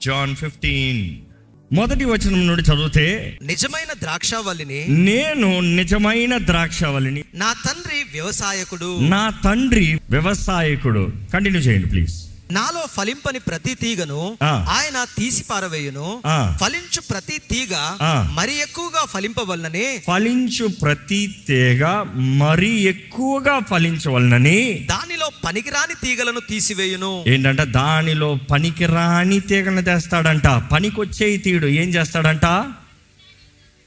John 15 మొదటి వచనం నుండి చదివితే, నిజమైన ద్రాక్షావల్లిని, నేను నిజమైన ద్రాక్షావల్లిని, నా తండ్రి వ్యవసాయకుడు. నా తండ్రి వ్యవసాయకుడు. కంటిన్యూ చేయండి ప్లీజ్. నాలో ఫలింపని ప్రతి తీగను ఆయన తీసి పారవేయును. ఫలించు ప్రతి తీగ మరి ఎక్కువగా ఫలింపవలనని, ఫలించు ప్రతి తీగ మరి ఎక్కువగా ఫలించవలనని దానిలో పనికిరాని తీగలను తీసివేయును. ఏంటంట? దానిలో పనికిరాని తీగలను తెస్తాడంట. పనికొచ్చేయి తీడు ఏం చేస్తాడంట?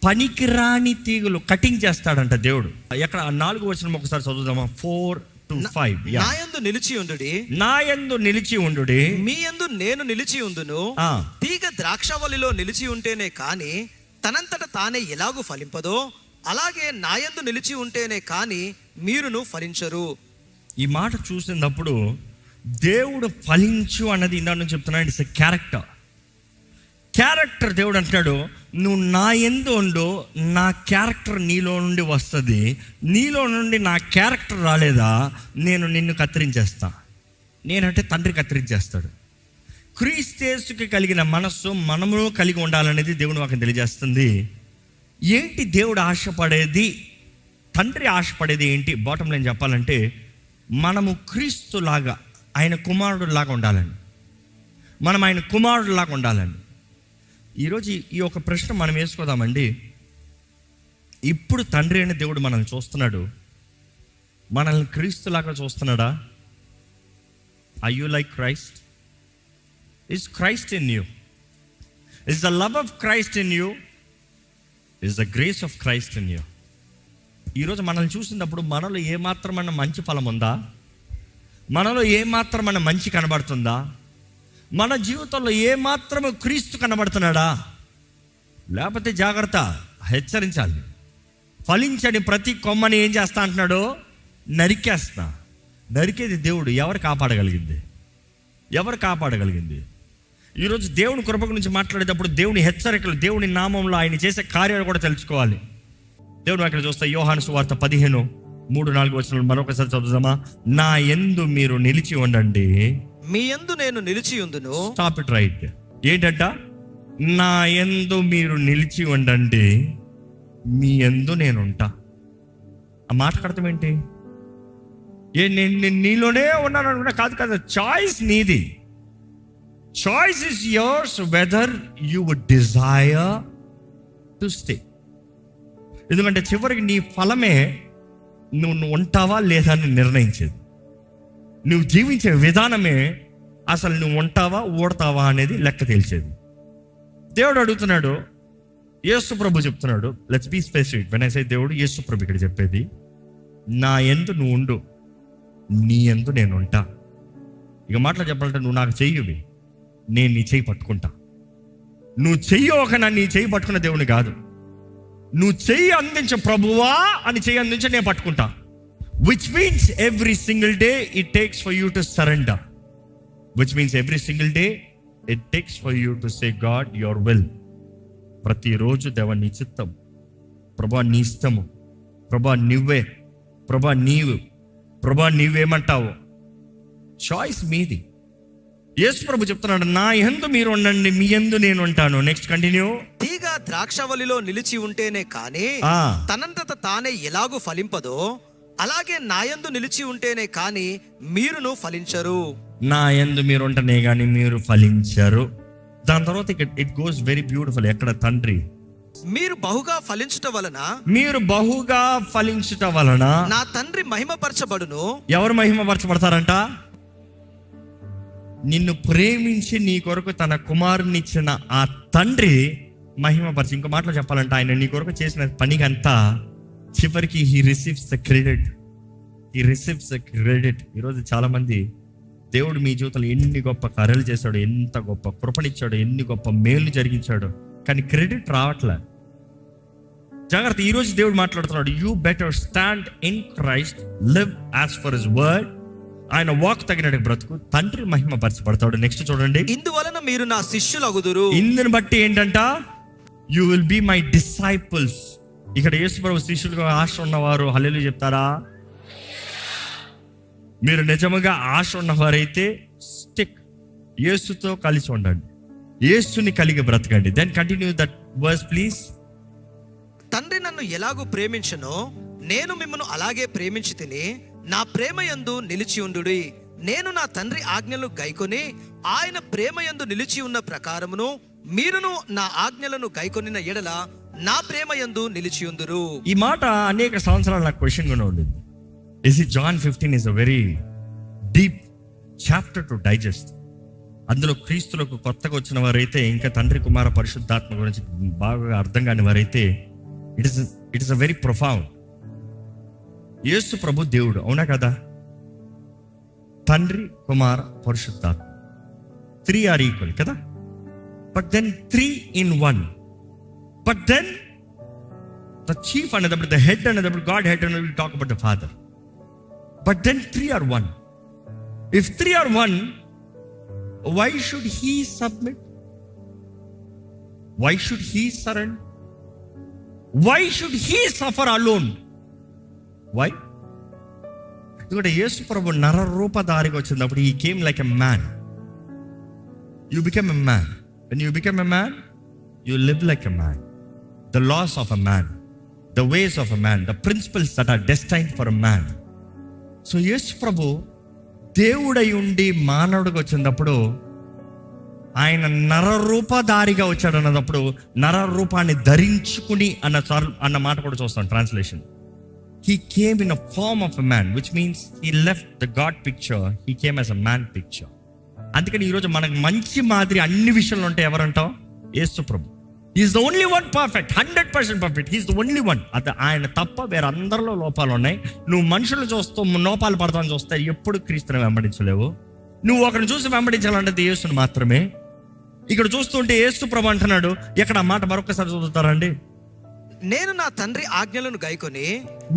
పనికిరాని తీగలు కటింగ్ చేస్తాడంట దేవుడు. ఎక్కడ 4వ వచనం ఒకసారి చదువుదామా? 4-5. నా యందు నిలిచి ఉండుడి, నా యందు నిలిచి ఉండుడి, మీ యందు నేను నిలిచి ఉందును. తీగ ద్రాక్షావల్లిలో నిలిచి ఉంటేనే కాని తనంతట తానే ఎలాగూ ఫలింపదో, అలాగే నా యందు నిలిచి ఉంటేనే కాని మీరును ఫలించరు. ఈ మాట చూసినప్పుడు దేవుడు ఫలించు అన్నది ఇందాక నుంచి చెప్తున్నాడు. It's a character. దేవుడు అంటున్నాడు, నువ్వు నా యందు ఉండు, నా క్యారెక్టర్ నీలో నుండి వస్తుంది. నీలో నుండి నా క్యారెక్టర్ రాలేదా, నేను నిన్ను కత్తిరించేస్తా. నేనంటే తండ్రి కత్తిరించేస్తాడు. క్రీస్తుకి కలిగిన మనస్సు మనము కలిగి ఉండాలనేది దేవుడు మాకు తెలియజేస్తుంది. ఏంటి దేవుడు ఆశపడేది, తండ్రి ఆశపడేది ఏంటి? బాటం లైన్ చెప్పాలంటే, మనము క్రీస్తులాగా, ఆయన కుమారుడులాగా ఉండాలని, మనం ఆయన కుమారుడులాగా ఉండాలని. ఈరోజు ఈ ఒక ప్రశ్న మనం వేసుకోదామండి. ఇప్పుడు తండ్రి అయిన దేవుడు మనల్ని చూస్తున్నాడు, మనల్ని క్రీస్తులాగా చూస్తున్నాడా? Are you like Christ? Is Christ in you? Is the love of Christ in you? Is the grace of Christ in you? ఈరోజు మనల్ని చూసినప్పుడు మనలో ఏమాత్రమైన మంచి ఫలం ఉందా? మనలో ఏమాత్రమైన మంచి కనబడుతుందా? మన జీవితంలో ఏమాత్రము క్రీస్తు కనబడుతున్నాడా? లేకపోతే జాగ్రత్త, హెచ్చరించాలి. ఫలించని ప్రతి కొమ్మని ఏం చేస్తా అంటున్నాడు? నరికేస్తా. నరికేది దేవుడు. ఎవరు కాపాడగలిగింది? ఎవరు కాపాడగలిగింది? ఈరోజు దేవుని కృప గురించి మాట్లాడేటప్పుడు దేవుని హెచ్చరికలు, దేవుని నామంలో ఆయన చేసే కార్యాలు కూడా తెలుసుకోవాలి. దేవుడు అక్కడ చూస్తే యోహాను సువార్త 15:3-4 వచనాలు మరొకసారి చదువుదామా? నా యందు మీరు నిలిచి ఉండండి, మీ యందు నేను నిలిచి ఉందును. Stop it right. ఏంటంట? నా యందు మీరు నిలిచి ఉండండి, మీ యందు నేను ఉంటా. ఆ మాట అర్థం ఏంటి? నేను నీలోనే ఉన్నాను అనుకుంటా. కాదు, చాయిస్ నీది. Choice is yours whether you would desire to stay. ఎందుకంటే చివరికి నీ ఫలమే నువ్వు ఉంటావా లేదా అని నిర్ణయించేది. నువ్వు జీవించే విధానమే అసలు నువ్వు ఉంటావా ఓడతావా అనేది లెక్క తేల్చేది. దేవుడు అడుగుతున్నాడు, యేసు ప్రభు చెప్తున్నాడు. Let's be specific. When I say దేవుడు, యేసు ప్రభు ఇక్కడ చెప్పేది, నా యందు నువ్వు ఉండు, నీ యందు నేను ఉంటా. ఇక మాటలు చెప్పాలంటే, నువ్వు నాకు చెయ్యివి, నేను నీ చెయ్యి పట్టుకుంటా. నువ్వు చెయ్యి ఒక నీ చెయ్యి పట్టుకున్న దేవుని కాదు. నువ్వు చెయ్యి అందించ ప్రభువా అని చెయ్యి అందించ నేను పట్టుకుంటా. Which means every single day it takes for you to surrender. Which means every single day it takes for you to say, God, your will. ప్రతిరోజు దేవా నీ చిత్తం, ప్రభా నీ ఇష్టము, ప్రభా నువ్వే, ప్రభా నీవు, ప్రభా నీవేమంటావు. చాయిస్ మీది. యేసు ప్రభు చెప్తున్నాడు, నా యందు మీరు ఉండండి, మీ యందు నేను ఉంటాను. Next continue. తీగ ద్రాక్షవల్లిలో నిలిచి ఉంటేనే కానీ తనంతట తానే ఎలాగూ ఫలింపదో, అలాగే నా యందు నిలిచి ఉంటేనే కానీ మీరును ఫలించరు. నా యందు మీరు ఉంటేనే కానీ మీరు ఫలించరు. దాని తర్వాత ఇట్ గోస్ వెరీ బ్యూటిఫుల్. ఎక్కడ? తండ్రి, మీరు బహుగా ఫలించుట వలన, మీరు బహుగా ఫలించుట వలన నా తండ్రి మహిమపరచబడును. ఎవరు మహిమపరచబడతారంట? నిన్ను ప్రేమించి నీ కొరకు తన కుమారుని ఇచ్చిన ఆ తండ్రి మహిమపరిచి. ఇంకో మాటలో చెప్పాలంటే, ఆయన నీ కొరకు చేసిన పనికంతా చివరికి హీ రిసీవ్స్ ద క్రెడిట్. ఈరోజు చాలా మంది, దేవుడు మీ జీవితంలో ఎన్ని గొప్ప కార్యాలు చేశాడు, ఎంత గొప్ప కృపనిచ్చాడు, ఎన్ని గొప్ప మేలు జరిగించాడు, కానీ క్రెడిట్ రావట్లే. జాగ్రత్త. ఈరోజు దేవుడు మాట్లాడుతున్నాడు, you better stand in Christ, live as for his word. ఆయన వాక్ తగినట్టు బ్రతుకు, తండ్రి మహిమపరచబడతాడు. నెక్స్ట్ చూడండి. ఇందువలన మీరు నా శిష్యులగుదురు. ఇందుని బట్టి ఏంటంట? You will be my disciples. ఇక్కడ యేసు ప్రభు శిష్యులుగా ఆశ ఉన్నవారు హల్లెలూయా చెప్తారా? మీరు నిజముగా ఆశ ఉన్నవారైతే స్టిక్, యేసుతో కలిసి ఉండండి. యేసుని కలిగి బ్రతకండి. Then continue that verse please. తండ్రి నన్ను ఎలాగూ ప్రేమించనో నేను మిమ్మను అలాగే ప్రేమించి తిని నా ప్రేమ యందు నిలిచి ఉండుడి. నేను నా తండ్రి ఆజ్ఞలు గైకొని ఆయన ప్రేమ యందు నిలిచి ఉన్న ప్రకారమును మీరును నా ఆజ్ఞలను గైకొనిన ఎడల నా ప్రేమ యందు నిలిచి ఉందురు. ఈ మాట అనేక సంవత్సరాలు నాకు క్వశ్చన్ గా ఉండింది. John 15 is a very deep chapter to digest. అందులో క్రీస్తులకు కొత్తగా వచ్చిన వారైతే, ఇంకా తండ్రి కుమార పరిశుద్ధాత్మ గురించి బాగా అర్థం కాని వారైతే it is a very profound. యేసు ప్రభు దేవుడు, అవునా కదా? తండ్రి కుమార పరిశుద్ధాత్మ 3 are equal కదా? But then 3 in 1. But then the chief అనేటప్పుడు, ద హెడ్ అనేటప్పుడు గాడ్ హెడ్ అని will talk about the Father. But then 3 are 1. If 3 are 1, why should he submit? Why should he surrender? Why should he suffer alone? Why? ఎందుకంటే యేసు ప్రభు నర రూపధారిగా వచ్చినప్పుడు he came like a man. You become a man. When you become a man, you live like a man. The laws of a man, the ways of a man, the principles that are destined for a man. So యేసు ప్రభు దేవుడై ఉండి మానవుడిగా వచ్చినప్పుడు, ఆయన నరరూపధారిగా వచ్చాడు అన్నప్పుడు నర రూపాన్ని ధరించుకుని అన్న మాట కూడా చూస్తాం translation. He came in a form of a man, which means he left the God picture, he came as a man picture. అందుకని ఈరోజు మనకు మంచి మాదిరి అన్ని విషయంలో ఉంటే ఎవరంటాం? యేసు ప్రభు. Is the only one perfect, 100% perfect. He's the only one. అది ఆయన తప్ప వేరే అందరిలో లోపాలు ఉన్నాయి. నువ్వు మనుషులు చూస్తూ లోపాలు పడతాను చూస్తే ఎప్పుడు క్రీస్తుని వెంబడించలేవు. నువ్వు ఒకరిని చూసి వెంబడించాలంటే యేసుని మాత్రమే. ఇక్కడ చూస్తుంటే యేసు ప్రభు అంటున్నాడు, ఎక్కడ ఆ మాట మరొకసారి చదువుతారండి. నేను నా తండ్రి ఆజ్ఞలను గైకొని,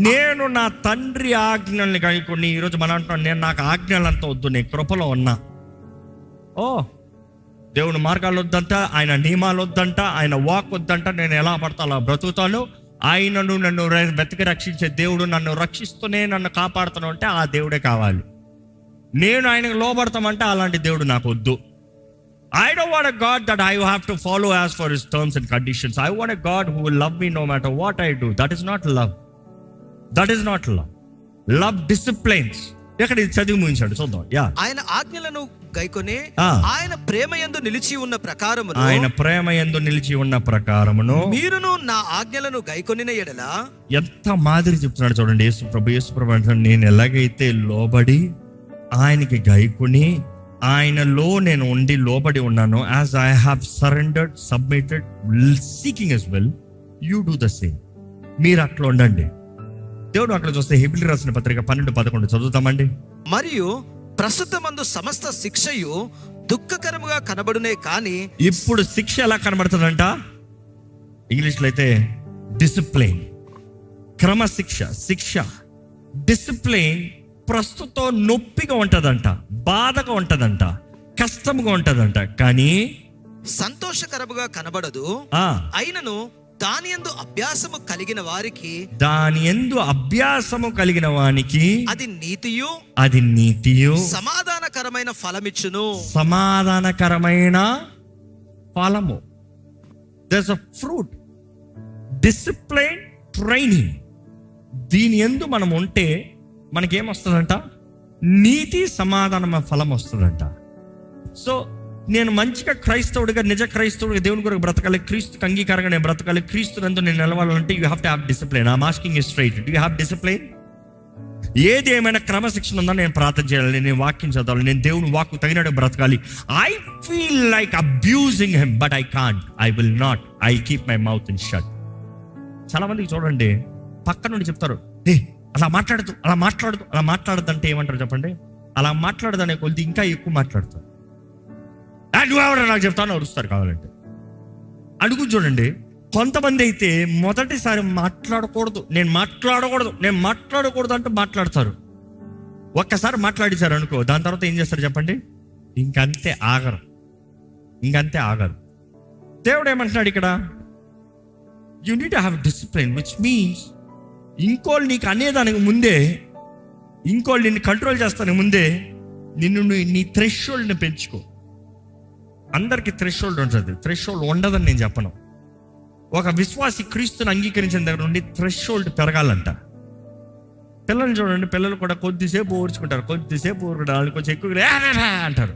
నేను నా తండ్రి ఆజ్ఞల్ని గైకొని. ఈరోజు మనం అంటున్నాను, నేను నాకు ఆజ్ఞలంతా వద్దు, నేను కృపలో ఉన్నా. ఓ, దేవుని మార్గాలు వద్దంట, ఆయన నియమాలు వద్దంట, ఆయన వాక్ వద్దంట, నేను ఎలా పడతా అలా బ్రతుకుతాను. ఆయనను నన్ను వెతికి రక్షించే దేవుడు నన్ను రక్షిస్తూనే నన్ను కాపాడుతాను అంటే ఆ దేవుడే కావాలి. నేను ఆయనకు లోబడతామంటే అలాంటి దేవుడు నాకు వద్దు. I don't want a God that I have to follow as for his terms and conditions. I want a God who will love me no matter what I do. That is not love. That is not love. Love disciplines. ఎక్కడ ఇది చదివి ముగించాడు చూద్దాం. ఆయన ఆజ్ఞలను గైకొని ఆయన ప్రేమ యందు నిలిచి ఉన్న ప్రకారమును, ఆయన ప్రేమ యందు నిలిచి ఉన్న ప్రకారమును మీరును నా ఆజ్ఞలను గైకొనిన ఎడల. ఎంత మాదిరి చెప్తున్నాడు చూడండి యేసు ప్రభు అంటున్నాడు, నేను ఎలాగైతే లోబడి ఆయనకి గైకొని ఆయనలో నేను ఉండి లోబడి ఉన్నాను, as I have surrendered, submitted, seeking as well, you do the same. మీరు అట్లా ఉండండి. దేవుడు అక్కడ చూస్తే హెబ్రీ రాసిన పత్రిక 12:11 చదువుతామండి. మరియు ప్రస్తుతమందు సమస్త శిక్షయు దుఃఖకరముగా కనబడునే కానీ. ఇప్పుడు శిక్ష ఎలా కనబడుతుందంట? ఇంగ్లీష్లో అయితే డిసిప్లైన్, క్రమశిక్ష, శిక్ష, డిసిప్లైన్ ప్రస్తుతం నొప్పిగా ఉంటదంట, బాధగా ఉంటదంట, కష్టంగా ఉంటదంట, కానీ సంతోషకరముగా కనబడదు. అయినను దాని యందు అభ్యాసము కలిగిన వానికి అది నీతియు సమాధానకరమైన ఫలమిచ్చును. సమాధానకరమైన ఫలము. There's a fruit, discipline, training. దీని యందు మనం ఉంటే మనకేమొస్తుందంట? నీతి, సమాధానం, ఫలం వస్తుందంట. సో నేను మంచిగా క్రైస్తవుడిగా, నిజ క్రైస్తవుడిగా దేవుని కొరకు బ్రతకాలి, క్రీస్తుకి అంగీకారంగా నేను బ్రతకాలి, క్రీస్తునందు నేను నిలవాలంటే you have to have discipline. I'm asking you straight, do you have discipline? ఏది ఏమైనా క్రమశిక్షణ ఉందా? నేను ప్రార్థన చేయాలి, నేను వాక్యం చదవాలి, నేను దేవుని వాక్కు తగినట్టు బ్రతకాలి. I feel like abusing him but I can't, I will not, I keep my mouth in shut. చాలా మందికి చూడండి, పక్క నుండి చెప్తారు, అలా మాట్లాడదు అంటే ఏమంటారు చెప్పండి? అలా మాట్లాడదనే కొద్ది ఇంకా ఎక్కువ మాట్లాడతారు. నువ్వెవరో నాకు చెప్తాను అరుస్తారు కావాలంటే. అడుగు చూడండి, కొంతమంది అయితే మొదటిసారి నేను మాట్లాడకూడదు అంటూ మాట్లాడతారు. ఒక్కసారి మాట్లాడేశారు అనుకో, దాని తర్వాత ఏం చేస్తారు చెప్పండి? ఇంకంతే ఆగరు. దేవుడు ఏమంటున్నాడు ఇక్కడ? You need to have discipline, which means ఇంకోళ్ళు నీకు అనేదానికి ముందే, ఇంకోళ్ళు నిన్ను కంట్రోల్ చేస్తానికి ముందే నీ థ్రెషోల్డ్ని పెంచుకో. అందరికీ థ్రెషోల్డ్ ఉంటుంది. థ్రెషోల్డ్ ఉండదని నేను చెప్పను. ఒక విశ్వాసి క్రీస్తుని అంగీకరించిన దగ్గర నుండి థ్రెషోల్డ్ పెరగాలంట. పిల్లలు చూడండి, పిల్లలు కూడా కొద్దిసేపు ఓర్చుకుంటారు, వాళ్ళని కొంచెం ఎక్కువ అంటారు.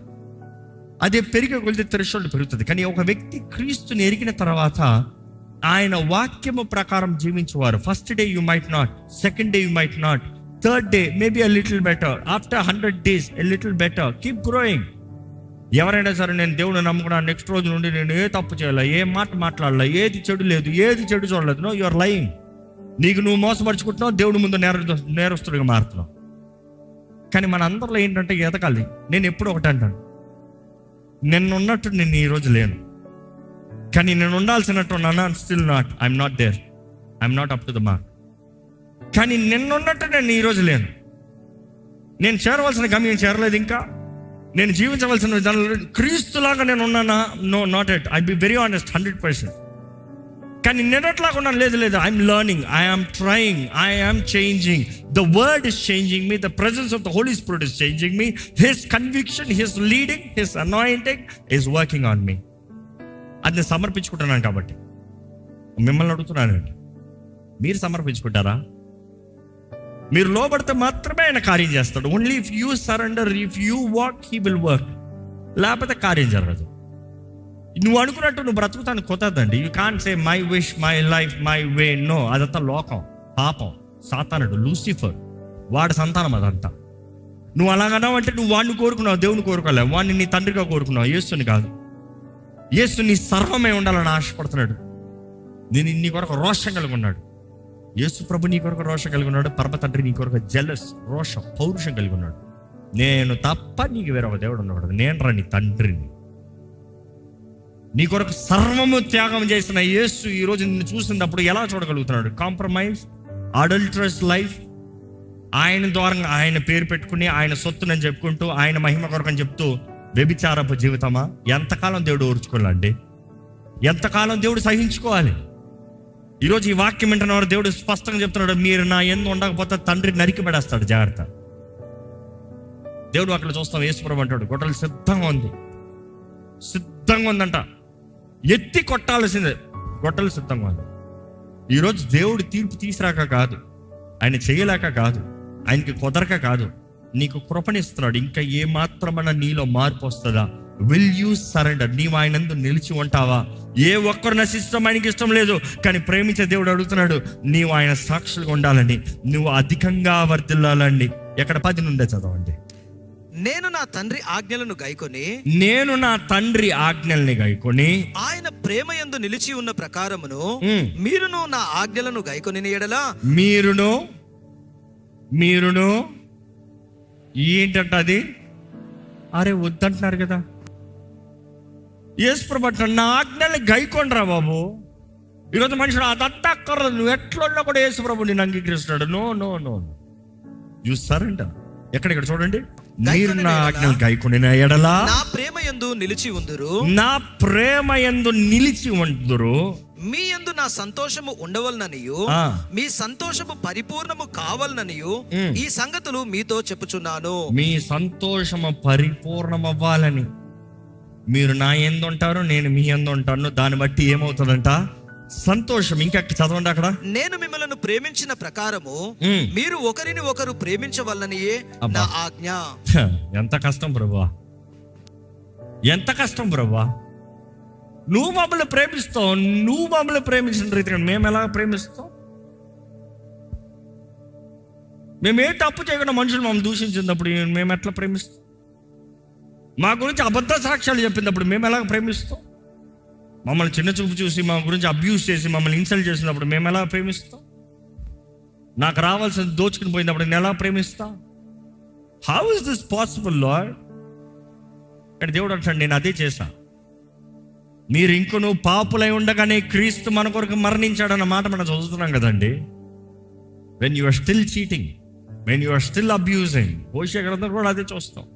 అదే పెరిగే కొద్ది థ్రెషోల్డ్ పెరుగుతుంది. కానీ ఒక వ్యక్తి క్రీస్తుని ఎరిగిన తర్వాత ఆయన వాక్యము ప్రకారం జీవించేవారు. First day you might not, second day you might not, third day maybe a little better, after 100 days a little better, keep growing. ఎవరైనా సరే నేను దేవుని నమ్ముకున్నాను, నెక్స్ట్ రోజు నుండి నేను ఏ తప్పు చేయాలా, ఏ మాట మాట్లాడాలా, ఏది చెడు లేదు, ఏది చెడు చూడలేదు. No, your lying. నీకు నువ్వు మోసపరుచుకుంటున్నావు, దేవుడి ముందు నేరస్తుడిగా మారుతున్నావు. కానీ మన అందరిలో ఏంటంటే ఎదగాలి. నేను ఎప్పుడు ఒకటి అంటాను, నిన్నున్నట్టు నేను ఈరోజు లేను, కానీ నేను ఉండాల్సినట్టు ఉన్నాను. Still not, I'm not there, I'm not up to the mark. కానీ నిన్నున్నట్టు నేను ఈరోజు లేను. నేను చేరవలసిన గమ్యం చేరలేదు ఇంకా. నేను జీవించవలసిన దానిలో క్రీస్తులాగా నేను ఉన్నానా? No, not yet. I be very honest, 100%. కానీ నిన్నట్లాగా ఉన్నాను, లేదు. I'm learning, I'm trying, I'm changing. The word is changing me, the presence of the Holy Spirit is changing me. His conviction, his leading, his anointing is working on me. అది నేను సమర్పించుకుంటున్నాను. కాబట్టి మిమ్మల్ని అడుగుతున్నానండి, మీరు సమర్పించుకుంటారా? మీరు లోబడితే మాత్రమే ఆయన కార్యం చేస్తాడు. Only if you surrender, if you walk, he will work. లేకపోతే కార్యం జరగదు. నువ్వు అనుకున్నట్టు నువ్వు బ్రతుకుతాను కుదరదండి. You can't say my wish, my life, my way. No, అదంతా లోకం, పాపం, సాతానుడు, లూసిఫర్, వాడి సంతానం అదంతా. నువ్వు అలాగన్నావు అంటే నువ్వు వాడిని కోరుకున్నావు, దేవుని కోరుకోలేవు. వాడిని నీ తండ్రిగా కోరుకున్నావు, యేసుని కాదు. యేసు నీ సర్వమే ఉండాలని ఆశపడుతున్నాడు. నేను నీ కొరకు రోషం కలిగి ఉన్నాడు. యేసు ప్రభు నీ కొరకు రోషం కలిగి ఉన్నాడు. పరమ తండ్రి నీ కొరకు జెలస్, రోషం, పౌరుషం కలిగి ఉన్నాడు. నేను తప్ప నీకు వేరొక దేవుడు ఉన్నాడు. నేను రా నీ తండ్రిని. నీ కొరకు సర్వము త్యాగం చేసిన యేసు ఈరోజు నిన్ను చూసినప్పుడు ఎలా చూడగలుగుతున్నాడు? Compromise, adulterous life. ఆయన ద్వారా ఆయన పేరు పెట్టుకుని, ఆయన సొత్తునని చెప్పుకుంటూ, ఆయన మహిమ కొరకు అని చెప్తూ వ్యభిచారపు జీవితమా? ఎంతకాలం దేవుడు ఓర్చుకోవాలండి? ఎంతకాలం దేవుడు సహించుకోవాలి? ఈరోజు ఈ వాక్యం వింటున్న వారు దేవుడు స్పష్టంగా చెప్తున్నాడు, మీరు నా యందు ఉండకపోతే తండ్రి నరికి పడేస్తాడు, జాగ్రత్త. దేవుడు అక్కడ చూస్తాం, యేసుప్రభు అంటాడు, గొడ్డలు సిద్ధంగా ఉందంట, ఎత్తి కొట్టాల్సిందే, గొడ్డలు సిద్ధంగా ఉంది. ఈరోజు దేవుడు తీర్పు తీసురాక కాదు, ఆయన చేయలేక కాదు, ఆయనకి కుదరక కాదు, నీకు కృపణిస్తున్నాడు. ఇంకా ఏ మాత్రమన్నా నీలో మార్పు వస్తుందా? Will you surrender? నీవు ఆయనందు నిలిచి ఉంటావా? ఏ ఒక్కరు నశిష్టం ఆయనకి ఇష్టం లేదు, కానీ ప్రేమించే దేవుడు అడుగుతున్నాడు, నీవు ఆయన సాక్షులుగా ఉండాలని, నువ్వు అధికంగా వర్ధిల్లాలండి. ఎక్కడ 10 నుండే చదవండి. నేను నా తండ్రి ఆజ్ఞలను గైకొని ఆయన ప్రేమ యందు నిలిచి ఉన్న ప్రకారమును మీరును నా ఆజ్ఞలను గైకొని ఎడలా మీరును ఏంటంట అది? అరే వద్దంటున్నారు కదా. యేసుప్రభు అంటున్నాడు, నా ఆజ్ఞల్ని గైకొండ్రా బాబు. ఈరోజు మనుషుడు అదంతా అక్కర్లేదు, నువ్వు ఎట్లున్నా కూడా యేసుప్రభు నిన్ను అంగీకరిస్తున్నాడు. No, you surrender. ఎక్కడ చూడండి, మీరు నా ఆజ్ఞలు గైకొని ఎడలా నా ప్రేమ యందు నిలిచి ఉందురు, మీ యందు నా సంతోషము ఉండవలననియు మీ సంతోషము పరిపూర్ణము కావాలననియు ఈ సంగతులు మీతో చెప్పుచున్నాను. మీ సంతోషము పరిపూర్ణమవ్వాలని. మీరు నా యందు ఉంటారు, నేను మీ యందు ఉంటాను. దాన్ని బట్టి ఏమవుతుందంట? సంతోషం. ఇంకా చదవండి అక్కడ. నేను మిమ్మల్ని ప్రేమించిన ప్రకారము మీరు ఒకరిని ఒకరు ప్రేమించవలననియే నా ఆజ్ఞ. ఎంత కష్టం ప్రభువా, ఎంత కష్టం ప్రభువా. నువ్వు మమ్మల్ని ప్రేమిస్తావు, నువ్వు మమ్మల్ని ప్రేమించిన రీతిగా మేము ఎలా ప్రేమిస్తాం? మేము ఏ తప్పు చేయకుండా మనుషులు మమ్మల్ని దూషించినప్పుడు మేము ఎట్లా ప్రేమిస్తాం? మా గురించి అబద్ధ సాక్ష్యాలు చెప్పినప్పుడు మేము ఎలా ప్రేమిస్తాం? మమ్మల్ని చిన్న చూపు చూసి మా గురించి అబ్యూస్ చేసి మమ్మల్ని ఇన్సల్ట్ చేసినప్పుడు మేము ఎలా ప్రేమిస్తాం? నాకు రావాల్సింది దోచుకుని పోయినప్పుడు నేను ఎలా ప్రేమిస్తా? How is this possible Lord? ఇక్కడ దేవుడు అంటాడు, నేను అదే చేశా. మీరు ఇంకొను పాపులై ఉండగానే క్రీస్తు మన కొరకు మరణించాడన్న మాట మనం చదువుతున్నాం కదండి. When you are still cheating, when you are still abusing. హోషేయ గ్రంథం కూడా అదే చూస్తాం.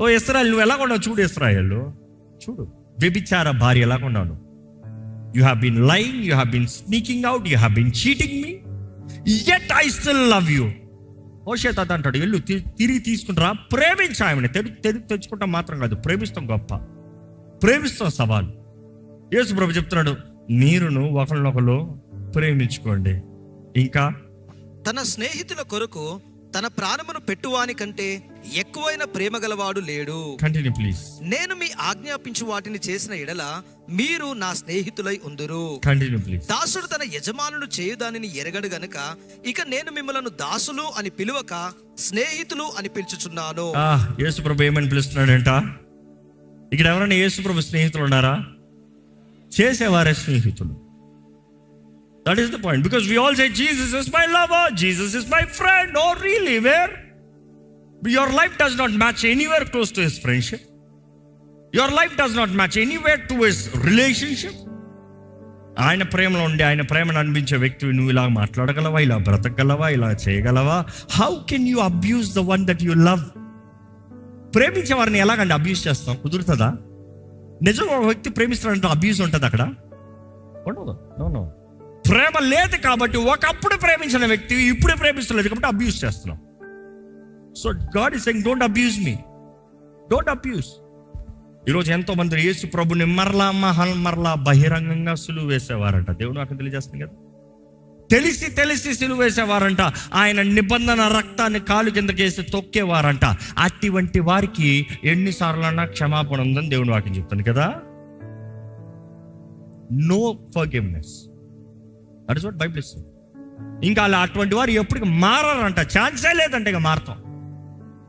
ఓ ఇశ్రాయేలు, నువ్వు ఎలా కొన్నావు చూడు. ఇశ్రాయేలు చూడు, వ్యభిచార భార్య ఎలా కొన్నాను. You have been lying, you have been sneaking out, you have been cheating me, yet I still love you. హోషేయ తాత అంటాడు, వెళ్ళు తిరిగి తీసుకుంటారా, ప్రేమించా. ఆమెను తెచ్చుకుంటాం మాత్రం కాదు, ప్రేమిస్తాం గొప్ప. ప్రేమిస్తాం సవాలు. యేసు ప్రభు చెప్తున్నాడు, మీరును ఒకరినొకరు ప్రేమించుకోండి. ఇంకా తన స్నేహితుల కొరకు తన ప్రాణమును పెట్టువాని కంటే ఎక్కువైన ప్రేమ గలవాడు లేడు. Continue please. నేను మీ ఆజ్ఞాపించు వాటిని చేసిన ఎడల మీరు నా స్నేహితులై ఉందురు. Continue please. దాసుడు తన యజమానుడు చేయు దానిని ఎరగడు గనుక ఇక నేను మిమ్మలను దాసులు అని పిలువక స్నేహితులు అని పిలుచుచున్నాను. యేసు ప్రభు ఏమని పిలుస్తున్నాడంట? ఇక్కడ ఎవరైనా యేసు ప్రభు స్నేహితులు ఉన్నారా? చేసేవారే స్నేహితులు. That is the point. Because we all say, Jesus is my lover, Jesus is my friend. No, really, where? Your life does not match anywhere close to his friendship. Your life does not match anywhere to his relationship. ఆయన ప్రేమలో ఉండి ఆయన ప్రేమను అనిపించే వ్యక్తి నువ్వు ఇలా మాట్లాడగలవా, ఇలా బ్రతకగలవా, ఇలా చేయగలవా? How can you abuse the one that you love? ప్రేమించే వారిని ఎలాగండి అబ్యూస్ చేస్తాం? కుదురుతుందా? నిజంగా ఒక వ్యక్తి ప్రేమిస్తాడంటే అబ్యూస్ ఉంటుంది అక్కడ? ఉండదు. నో. ప్రేమ లేదు కాబట్టి, ఒకప్పుడు ప్రేమించిన వ్యక్తి ఇప్పుడు ప్రేమిస్తలేదు కాబట్టి అబ్యూస్ చేస్తున్నాం. So God is saying, don't abuse me, don't abuse. ఈరోజు ఎంతో మంది యేసు ప్రభుని మరలా బహిరంగంగా సిలువ వేసేవారంట. దేవుడు నాకు తెలియజేస్తుంది కదా, తెలిసి సిలువ వేసేవారంట. ఆయన నిబంధన రక్తాన్ని కాలు కిందకేసి తొక్కేవారంట. అటువంటి వారికి ఎన్నిసార్లన్నా క్షమాపణ ఉందని దేవుడు వాక్యం చెప్తాను కదా. No forgiveness. That is what Bible ఇస్తుంది. ఇంకా అలా అటువంటి వారు ఎప్పటికీ మారారంట. ఛాన్సే లేదంటే ఇక మారతాం.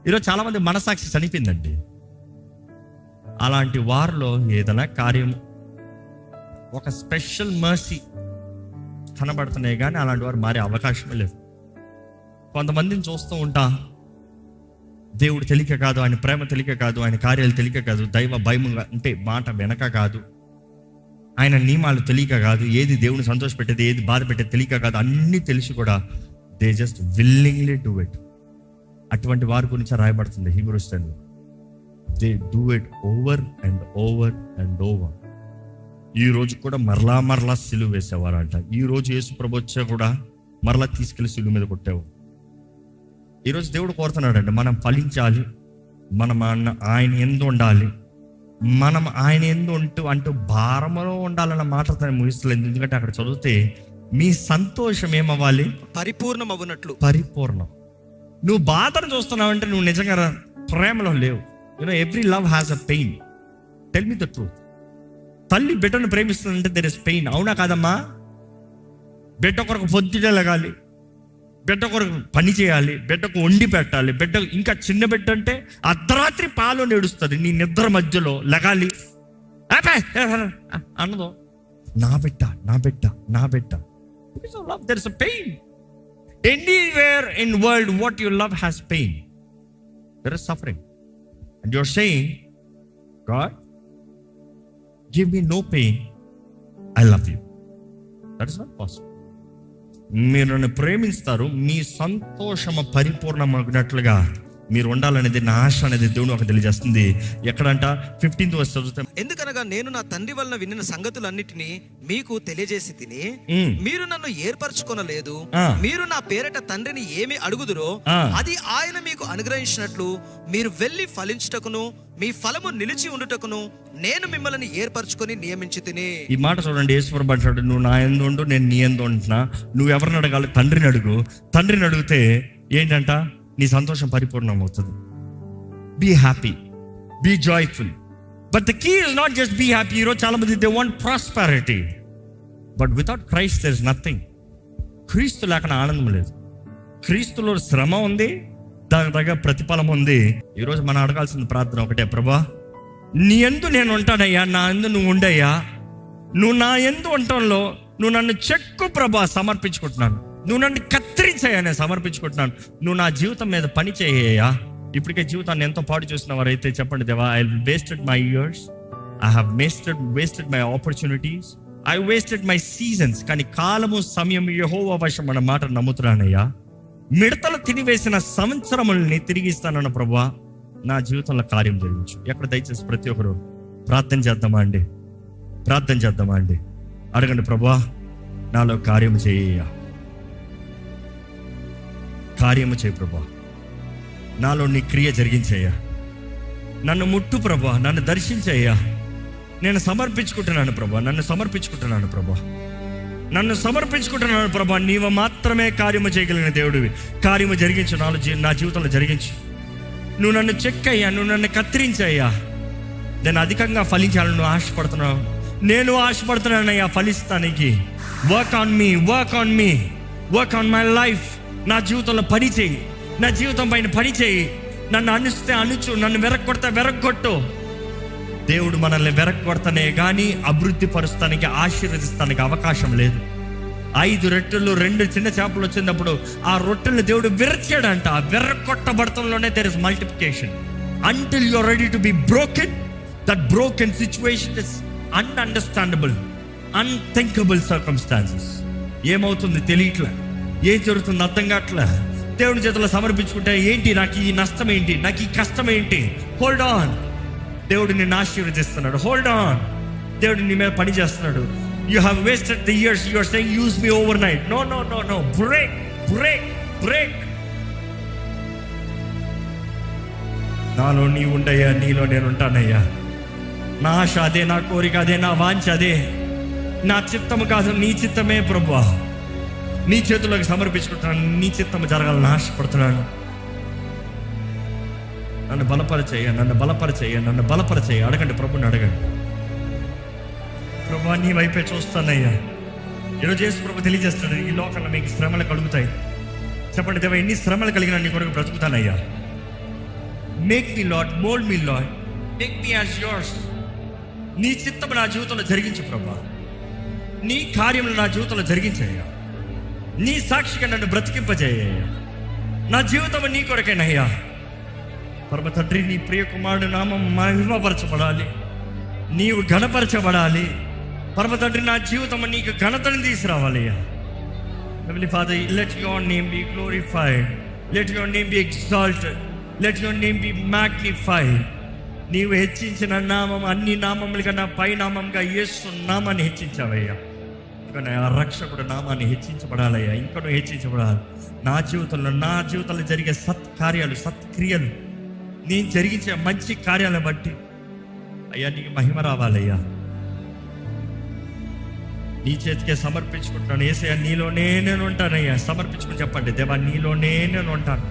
ఈరోజు చాలా మంది మనసాక్షి చనిపోయిందండి. అలాంటి వారిలో ఏదైనా కార్యం, ఒక స్పెషల్ మర్సీ కనబడుతున్నాయి కానీ అలాంటి వారు మారే అవకాశమే లేదు. కొంతమందిని చూస్తూ ఉంటా, దేవుడు తెలియక కాదు, ఆయన ప్రేమ తెలియక కాదు, ఆయన కార్యాలు తెలియక కాదు, దైవ భయం అంటే మాట వెనక కాదు, ఆయన నియమాలు తెలియక కాదు, ఏది దేవుని సంతోషపెట్టేది ఏది బాధ పెట్టేది తెలియక కాదు, అన్నీ తెలిసి కూడా they just willingly do it. అటువంటి వారి గురించి రాయబడుతుంది Hebrews 10. They do it over and over and over. ఈ రోజు కూడా మరలా సిలువ వేసేవారంట. ఈ రోజు యేసు ప్రభు వచ్చా కూడా మరలా తీసుకెళ్లి సిలువ మీద కొట్టావు. ఈరోజు దేవుడు కోరుతున్నాడండి, మనం ఫలించాలి, మనం ఆయన ఎందు ఉండాలి, మనం ఆయన ఎందు అంటూ భారములో ఉండాలన్న మాట తను ముగిస్తలేదు. ఎందుకంటే అక్కడ చదివితే మీ సంతోషం ఏమవ్వాలి? పరిపూర్ణం. నువ్వు బాధను చూస్తున్నావంటే నువ్వు నిజంగా ప్రేమలో లేవు. Every love has a pain. Tell me the truth. తల్లి బిడ్డను ప్రేమిస్తుందంటే దెర్ ఇస్ పెయిన్. అవునా కాదమ్మా? బిడ్డ కొరకు పొద్దుటే లగాలి, బిడ్డ కొరకు పని చేయాలి, బిడ్డకు వండి పెట్టాలి. బిడ్డ ఇంకా చిన్న బిడ్డ అంటే అర్ధరాత్రి పాలు నేడుస్తుంది, నీ నిద్ర మధ్యలో లగాలి అన్నదో. నా బిడ్డ. There is a pain. Anywhere in world what you love has pain. There is suffering. And you're saying, God, give me no pain, I love you. That is not possible. మీరు నన్ను ప్రేమిస్తారు, మీ సంతోషము పరిపూర్ణమగినట్లుగా మీరు ఉండాలనేది నా ఆశ అనేది దేవుడు ఒక తెలియజేస్తుంది. ఎక్కడంట? 15th verse చదువుతాం. ఎందుకనగా నేను నా తండ్రి వలన వినిన సంగతులన్నిటినీ మీకు తెలియజేసి తిని మీరు నన్ను ఏర్పరచుకొనలేదు. మీరు నా పేరట తండ్రిని ఏమి అడుగుదురో అది ఆయన మీకు అనుగ్రహించినట్లు మీరు వెళ్ళి ఫలించుటకును మీ ఫలము నిలిచి ఉండుటకును నేను మిమ్మల్ని ఏర్పరచుకొని నియమించి తిని. ఈ మాట చూడండి, యేసుప్రభు అంటాడు, నువ్వు నా యందు ఉండు, నేను నీ యందు ఉంటున్నా. నువ్వు ఎవరిని అడగాలి? తండ్రిని అడుగు. తండ్రిని అడిగితే ఏంటంట? నీ సంతోషం పరిపూర్ణం అవుతుంది. Be happy, be joyful. But the key is not just be happy. ఈరోజు చాలా మంది they want prosperity, but without Christ there is nothing. Kristu లేకుండా ఆనందం లేదు. క్రీస్తులో శ్రమ ఉంది, దాని దగ్గర ప్రతిఫలం ఉంది. ఈరోజు మనం అడగాల్సిన ప్రార్థన ఒకటే, ప్రభా నీ యందు నేను ఉంటానయ్యా, నా యందు నువ్వు ఉండయ్యా. నువ్వు నా యందు ఉండటంలో నువ్వు నన్ను చెక్కు ప్రభా, సమర్పించుకుంటున్నాను. నువ్వు నన్ను కత్తిరించయ్యా, నేను సమర్పించుకుంటున్నాను. నువ్వు నా జీవితం మీద పని చేయ్యా. ఇప్పటికే జీవితాన్ని ఎంతో పాడు చేసిన వారైతే చెప్పండి, దేవా, I wasted my years, I have wasted my opportunities, I wasted my seasons. కానీ కాలము సమయం యెహోవా వశం అన్న మాట నమ్ముతున్నానయ్యా. మిడతలు తినివేసిన సంవత్సరముల్ని తిరిగి ఇస్తానన్న ప్రభువా, నా జీవితంలో కార్యం జరిగించు. ఎక్కడ దయచేసి ప్రతి ఒక్కరు ప్రార్థన చేద్దామా అండి? అడగండి, ప్రభువా నాలో కార్యము చేయ ప్రభువా, నాలో నీ క్రియ జరిగించయ్యా. నన్ను ముట్టు ప్రభువా, నన్ను దర్శించయ్యా. నేను సమర్పించుకుంటున్నాను ప్రభా, నన్ను సమర్పించుకుంటున్నాను ప్రభా, నన్ను సమర్పించుకుంటున్నాను ప్రభా. నీవు మాత్రమే కార్యము చేయగలిగిన దేవుడివి. కార్యము జరిగించు నా జీవితంలో జరిగించు. నువ్వు నన్ను చెక్కయ్యా, నువ్వు నన్ను కత్తిరించయ్యా. నేను అధికంగా ఫలించాలని నువ్వు ఆశపడుతున్నావు, నేను ఆశపడుతున్నానయ్యా ఫలిస్తానికి. Work on me, work on me, work on my life. నా జీవితంలో పని చేయి, నా జీవితం పైన పని చేయి. నన్ను అనుస్తే అనుచు, నన్ను వెరక్కొడితే వెరక్కొట్టు. దేవుడు మనల్ని వెరక్కొడతానే కానీ అభివృద్ధి పరుస్తానికి, ఆశీర్వదిస్తానికి అవకాశం లేదు. 5 రొట్టెలు 2 చిన్న చేపలు వచ్చినప్పుడు ఆ రొట్టెలు దేవుడు విరచాడంట. ఆ వెర్రకొట్టబడతంలోనే there is multiplication. Until you are ready to be broken, that broken situation is ununderstandable, unthinkable circumstances. ఏమవుతుంది తెలియట్లే, ఏం జరుగుతుంది అర్థం కావట్లే. దేవుడి చేతుల్లో సమర్పించుకుంటే ఏంటి, నాకు ఈ నష్టం ఏంటి, నాకు ఈ కష్టం ఏంటి? హోల్డ్ ఆన్, దేవుడు నిన్ను ఆశీర్వదిస్తున్నాడు. హోల్డ్ ఆన్, దేవుడు నీ మీద పని చేస్తున్నాడు. You have wasted the years, you are saying use me overnight. No no no no, break break break. నాలో నీ ఉండయ్యా, నీలో నేను ఉంటానయ్యా. నా ఆశ అదే, నా కోరిక అదే, నా వాంఛ అదే. నా చిత్తము కాదు, నీ చిత్తమే ప్రభువా. నీ చేతుల్లోకి సమర్పించుకుంటున్నాను. నీ చిత్తము జరగాలని ఆశపడుతున్నాను. నన్ను బలపరచేయ, నన్ను బలపరచేయ, నన్ను బలపరచేయ. అడగండి, ప్రభుని అడగండి. ప్రభు నీ వైపే చూస్తానయ్యా. ఈరోజు యేసు ప్రభు తెలియజేస్తాడు, ఈ లోకంలో మీకు శ్రమలు కలుగుతాయి. చెప్పండి, దేవా ఎన్ని శ్రమలు కలిగినా నీ కొరకు బ్రతుకుతానయ్యా. Make me Lord, mould me Lord, take me as yours. నీ చిత్తము నా జీవితంలో జరిగించు ప్రభా. నీ కార్యములు నా జీవితంలో జరిగించయ్యా. నీ సాక్షిగా నన్ను బ్రతికింపజేయ్యా. నా జీవితం నీ కొరకేనయ్యా. పరమ తండ్రి, నీ ప్రియ కుమారుడు నామం మహిమపరచబడాలి, నీవు ఘనపరచబడాలి. పరమ తండ్రి, నా జీవితం నీకు ఘనతను తీసుకురావాలయ్యా. Heavenly Father, let your name be glorified, let your name be exalted, let your name be magnified. నీవు హెచ్చించిన నామం అన్ని నామముల కన్నా పై నామంగా యేసు నామాన్ని హెచ్చించావయ్యా. ఇంకా ఆ రక్షకుడు నామాన్ని హెచ్చించబడాలయ్యా, ఇంకా నువ్వు హెచ్చించబడాలి. నా జీవితంలో జరిగే సత్కార్యాలు, సత్క్రియలు, నేను జరిగించే మంచి కార్యాలను బట్టి అయ్యా నీకు మహిమ రావాలయ్యా. నీ చేతికే సమర్పించుకుంటున్నాను. యేసయ్యా, నీలోనే నేను ఉంటానయ్యా. సమర్పించుకుని చెప్పండి, దేవా నీలోనే నేను ఉంటాను.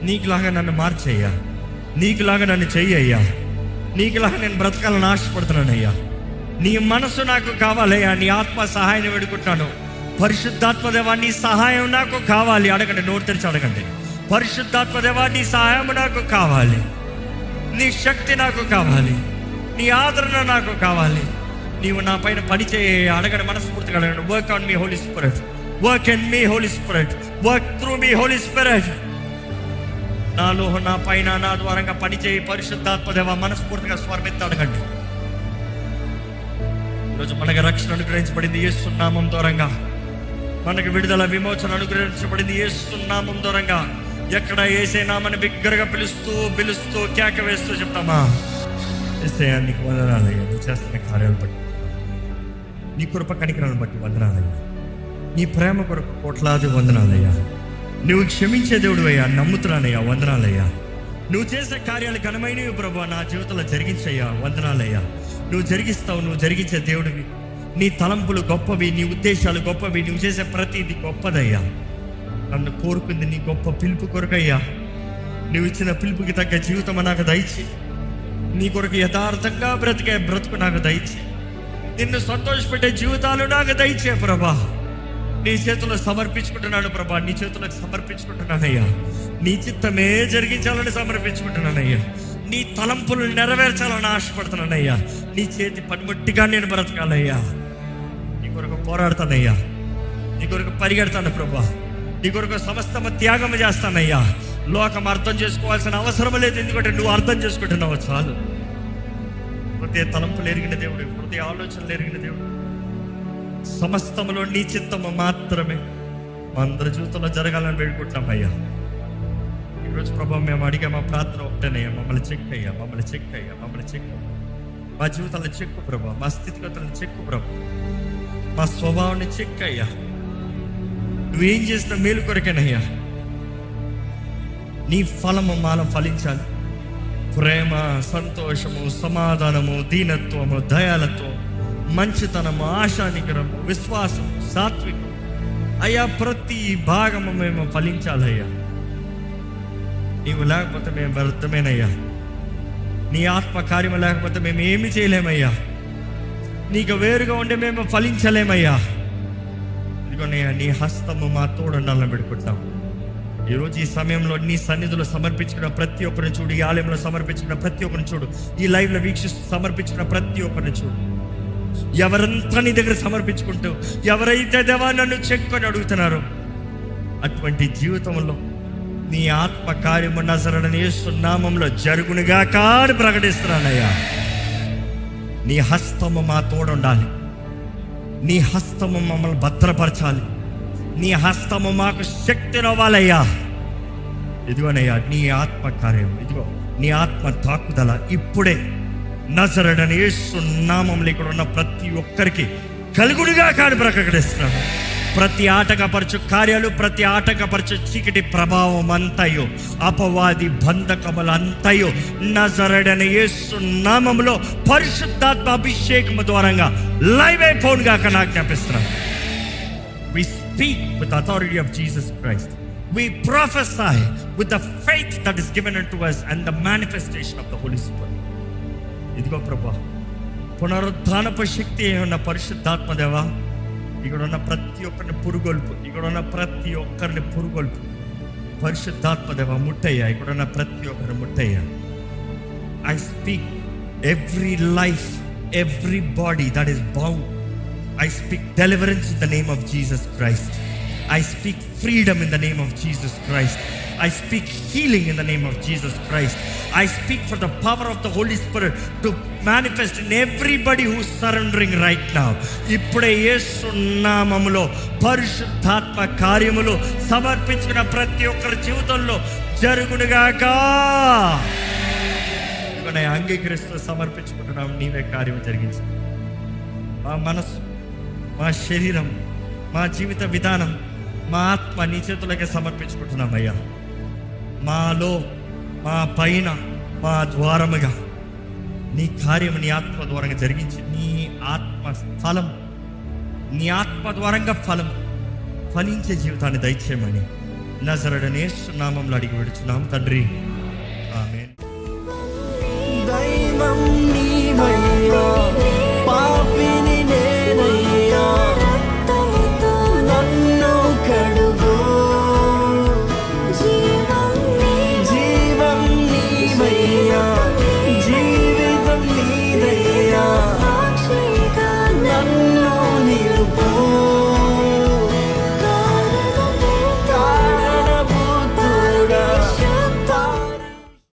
నీకులాగా నన్ను మార్చేయ్యా, నీకులాగా నన్ను చెయ్యయ్యా, నీకులాగా నేను బ్రతకాలని ఆశపడుతున్నానయ్యా. నీ మనసు నాకు కావాలయ్యా. నీ ఆత్మ సహాయాన్ని వేడుకుంటాను. పరిశుద్ధాత్మ దేవా, నీ సహాయం నాకు కావాలి. అడగండి, నోరు తెరిచి అడగండి. పరిశుద్ధాత్మ దేవా, నీ సహాయం నాకు కావాలి. నీ శక్తి నాకు కావాలి. నీ ఆదరణ నాకు కావాలి. నీవు నా పైన పని చేయ. అడగండి, మనస్ఫూర్తిగా అడగండి. Work on me Holy Spirit, work in me Holy Spirit, work through me Holy Spirit. నాలో, నా పైన, నా ద్వారంగా పని చేయి పరిశుద్ధాత్మ దేవా. మనస్ఫూర్తిగా స్వరమెత్తి అడగండి. ఈరోజు మనకు రక్షణ అనుగ్రహించబడింది యేసు నామం ద్వారంగా. మనకు విడుదల, విమోచన అనుగ్రహించబడింది యేసు నామం ద్వారంగా. ఎక్కడ యేసే నామని బిగ్గరగా పిలుస్తూ కేక వేస్తూ చెప్తామా, యేసయ్యా నీకు వందనాలయ్యా. నువ్వు చేస్తున్న కార్యాలను బట్టి, నీ కృప కనికరాలను బట్టి వందనాలయ్యా. నీ ప్రేమ కొరకు కోట్లాది వందనాలయ్యా. నువ్వు క్షమించే దేవుడు అయ్యా, నమ్ముతున్నానయ్యా, వందనాలయ్యా. నువ్వు చేసే కార్యాలు ఘనమైనవి ప్రభువా, నా జీవితంలో జరిగించయ్యా, వందనాలయ్యా. నువ్వు జరిగిస్తావు, నువ్వు జరిగించే దేవుడివి. నీ తలంపులు గొప్పవి, నీ ఉద్దేశాలు గొప్పవి, నువ్వు చేసే ప్రతిదీ గొప్పదయ్యా. నన్ను కోరుకుంది నీ గొప్ప పిలుపు కొరకయ్యా. నువ్వు ఇచ్చిన పిలుపుకి తగ్గ జీవితం నాకు దయచి, నీ కొరకు యథార్థంగా బ్రతికే బ్రతుకు నాకు దయచి, నిన్ను సంతోషపెట్టే జీవితాలు నాకు దయచే ప్రభా. నీ చేతుల్లో సమర్పించుకుంటున్నాను ప్రభా, నీ చేతులకు సమర్పించుకుంటున్నానయ్యా. నీ చిత్తమే జరిగించాలని సమర్పించుకుంటున్నానయ్యా. నీ తలంపులు నెరవేర్చాలని ఆశపడుతున్నానయ్యా. నీ చేతి పనిముట్టిగా నేను బ్రతకాలయ్యా. నీ కొరకు పోరాడతానయ్యా, నీ కొరకు పరిగెడతాను ప్రభా. నీ కొరకు సమస్తమ త్యాగం చేస్తానయ్యా. లోకం అర్థం చేసుకోవాల్సిన అవసరం లేదు, ఎందుకంటే నువ్వు అర్థం చేసుకుంటున్నావు చాలు. హృదయ తలంపులు ఎరిగిన దేవుడు, హృదయ ఆలోచనలు ఎరిగిన దేవుడు. సమస్తములో నీ చిత్తము మాత్రమే మా అందరి జీవితంలో జరగాలని వేడుకుంటున్నామయ్యా. ఈరోజు ప్రభా, మేము అడిగే మా ప్రార్థన ఒకటేనయ్యా, మమ్మల్ని చెక్కయ్యా, మమ్మల్ని చెక్కయ్యా, మమ్మల్ని చెక్కు. మా జీవితాలను చెక్కు ప్రభా, మా స్థితిగతులను చెక్కు ప్రభా, మా స్వభావాన్ని చెక్కయ్యా. నువ్వేం చేసిన మేలు కొరకేనయ్యా. నీ ఫలము మాలో ఫలించాలి, ప్రేమ, సంతోషము, సమాధానము, దీనత్వము, దయాలత్వం, మంచితనము, ఆశానికరము, విశ్వాసం, సాత్వికం అయ్యా, ప్రతి భాగము మేము ఫలించాలయ్యా. నీవు లేకపోతే మేము వ్యర్థమేనయ్యా. నీ ఆత్మ కార్యము లేకపోతే మేము ఏమి చేయలేమయ్యా. నీకు వేరుగా ఉండే మేము ఫలించలేమయ్యా. ఇదిగోనయ్యా, నీ హస్తము మా తోడుండాలని పెట్టుకుంటాం. ఈరోజు ఈ సమయంలో నీ సన్నిధిలో సమర్పించుకున్న ప్రతి ఒక్కరిని చూడు, ఈ ఆలయంలో సమర్పించుకున్న ప్రతి ఒక్కరిని చూడు, ఈ లైవ్లో వీక్షిస్తూ సమర్పించుకున్న ప్రతి ఒక్కరిని చూడు. ఎవరంతా నీ దగ్గర సమర్పించుకుంటూ, ఎవరైతే దేవా నన్ను చెక్కుని అడుగుతున్నారో అటువంటి జీవితంలో నీ ఆత్మ కార్యము నజరేయుడైన యేసు నామములో జరుగునుగా అని ప్రకటిస్తున్నానయ్యా. నీ హస్తము మా తోడుండాలి. నీ హస్తము మమ్మల్ని భద్రపరచాలి. నీ హస్తము మాకు శక్తినివ్వాలయ్యా. ఇదిగోనయ్యా, నీ ఆత్మ కార్యం, ఇదిగో నీ ఆత్మ తాకుదల ఇప్పుడే నజరేయుడైన యేసు నామములో ఇక్కడ ఉన్న ప్రతి ఒక్కరికి కలుగునుగా కాని ప్రకటిస్తున్నాను. ప్రతి ఆటంకపరచు కార్యాలు, ప్రతి ఆటంకపరచు చీకటి ప్రభావం అంతయో, అపవాది బంధకములు అంతయో నజరేయుడైన యేసు నామములో పరిశుద్ధాత్మ అభిషేకము ద్వారంగా live అయిపోనుగా ఆజ్ఞాపిస్తున్నాను. We speak with the authority of Jesus Christ. We prophesy with the faith that is given unto us and the manifestation of the Holy Spirit. ఇదిగో ప్రభా, పునరుద్ధానపు శక్తి ఉన్న పరిశుద్ధాత్మ దేవా, ఇక్కడ ఉన్న ప్రతి ఒక్కరిని పురుగొల్పు, ఇక్కడ ఉన్న ప్రతి ఒక్కరిని పురుగొల్పు. పరిశుద్ధాత్మ దేవా ముట్టయ్యా, ఇక్కడ ఉన్న ప్రతి ఒక్కరిని ముట్టయ్యా. I speak every life, every body that is bound. I speak deliverance in the name of Jesus Christ. I speak freedom in the name of Jesus Christ. I speak healing in the name of Jesus Christ. I speak for the power of the Holy Spirit to manifest in everybody who is surrendering right now. ఇప్పుడే యేసు నామములో పరిశుద్ధాత్మ కార్యములు సమర్పించిన ప్రతి ఒక్కరి జీవితంలో జరుగునుగాక. ఇవన్నీ అంగీకరిస్తూ సమర్పించుకుంటున్నాం. నీవే కార్యం జరిగించు. మా మనసు, మా శరీరం, మా జీవిత విధానం, మా ఆత్మ నీ చేతులకే సమర్పించుకుంటున్నామయ్యా. మాలో, మా పైన, మా ద్వారముగా నీ కార్యం నీ ఆత్మ ద్వారంగా జరిగించి, నీ ఆత్మ ఫలం, నీ ఆత్మ ద్వారంగా ఫలించే జీవితాన్ని దయచేయమని నజరేయుడైన యేసు నామములో అడిగి విడుచున్నాం తండ్రి, ఆమేన్. దైవం నీవయ్యా.